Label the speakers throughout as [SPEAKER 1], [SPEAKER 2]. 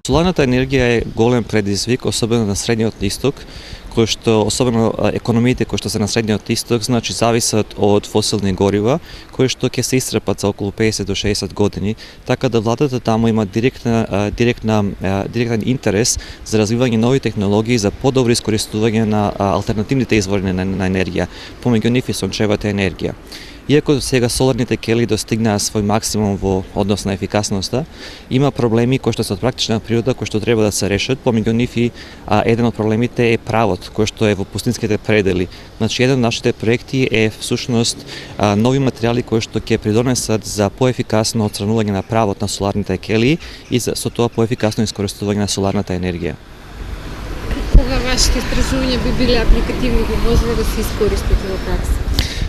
[SPEAKER 1] Соларната енергија е голем предизвик, особено на Средниот исток, кој што, особено економиите кои што се на Средниот исток, значи зависат од фосилни горива, кои што ќе се исцрпат за околу 50 до 60 години, така да владата таму има директен интерес за развивање нови технологии за подобро искористување на алтернативните извори на енергија, помеѓу нив и сончевата енергија. Иако сега соларните кели достигнаа свој максимум во однос на ефикасноста, има проблеми кои што се од практична природа, кои што треба да се решат, помеѓу нив и еден од проблемите е правот, кој што е во пустинските предели. Значи, еден од нашите проекти е всушност нови материјали кои што ќе придонесат за поефикасно отстранување на правот на соларните кели и со тоа поефикасно искористување на соларната енергија.
[SPEAKER 2] Кога вашите истражувања би биле апликативни, би можеле да се искористат во пракса?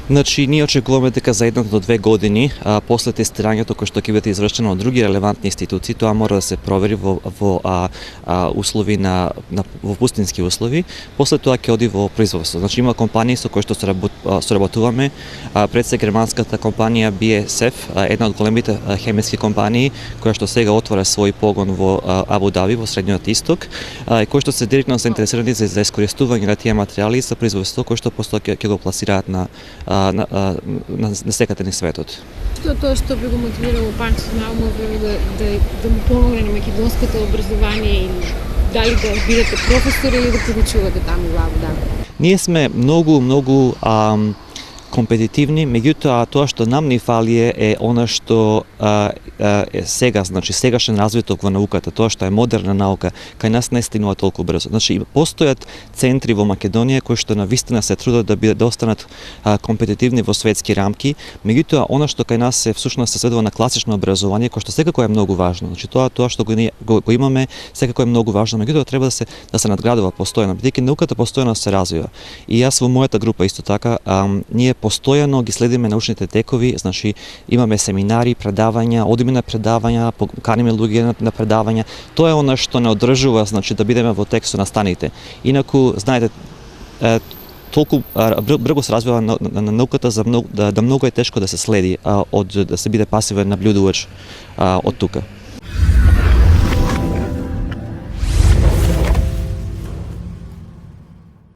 [SPEAKER 1] Значи, ние очекуваме дека за 1 до 2 години, после тестирањето кој што ќе биде извршено од други релевантни институции, тоа мора да се провери во услови во пустински услови, после тоа ќе оди во производство. Значи, има компании со кои што соработуваме, пред се германската компанија BASF, една од големите хемиски компании, која што сега отвора свој погон во Абу Даби, во Средниот исток, кои што се директно заинтересирани за искористување на тие материјали за производство кои што после ќе го пласираат на секаде низ светот.
[SPEAKER 2] Што тоа што би го мотивирало Панчо Наумов да му помогне на македонското образование или дали да бидете професор или да подучувате таму во Абу Даби?
[SPEAKER 1] Ние сме многу компетитивни, меѓутоа тоа што нам ни фали е она што е сега, значи сегашен развиток во науката, тоа што е модерна наука, кај нас не стигнува толку брзо. Значи постојат центри во Македонија кои што навистина се трудат да останат компетитивни во светски рамки, меѓутоа она што кај нас се всушност се сведува на класично образование, кој што секако е многу важно. Значи тоа што го имаме секако е многу важно, меѓутоа треба да се надградува постојано, бидејќи науката постојано се развива. И јас во мојата група исто така, ние постојано ги следиме научните текови, значи имаме семинари, предавања, одиме на предавања, каниме луѓе на предавања. Тоа е она што не одржува, значи да бидеме во текст со настаните. Инаку, знаете, толку брзо се развива на науката да многу е тешко да се следи, да се биде пасивен наблюдувач од тука.